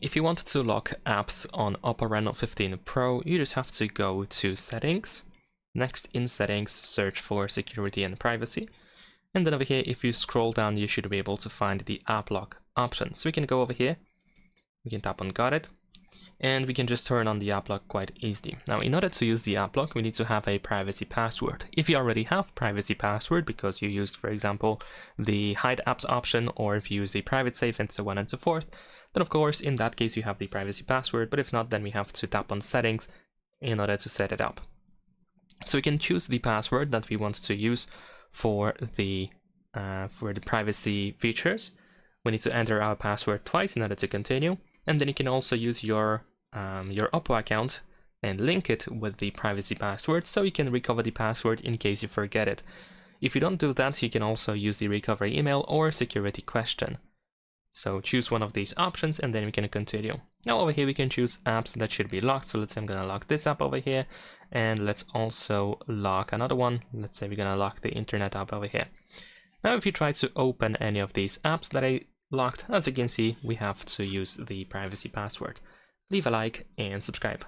If you want to lock apps on OPPO Reno 15 Pro, you just have to go to Settings. Next, in Settings, search for Security and Privacy. And then over here, if you scroll down, you should be able to find the App Lock option. So we can go over here, we can tap on Got It, and we can just turn on the App Lock quite easily. Now, in order to use the App Lock, we need to have a privacy password. If you already have privacy password because you used, for example, the Hide Apps option, or if you use the Private Safe and so on and so forth, then of course, in that case, you have the privacy password, but if not, then we have to tap on Settings in order to set it up. So we can choose the password that we want to use for the privacy features. We need to enter our password twice in order to continue, and then you can also use your OPPO account and link it with the privacy password, so you can recover the password in case you forget it. If you don't do that, you can also use the recovery email or security question. So choose one of these options and then we can continue. Now over here we can choose apps that should be locked. So let's say I'm gonna lock this app over here, and let's also lock another one. Let's say we're gonna lock the internet app over here. Now if you try to open any of these apps that I locked, as you can see, we have to use the privacy password. Leave a like and subscribe.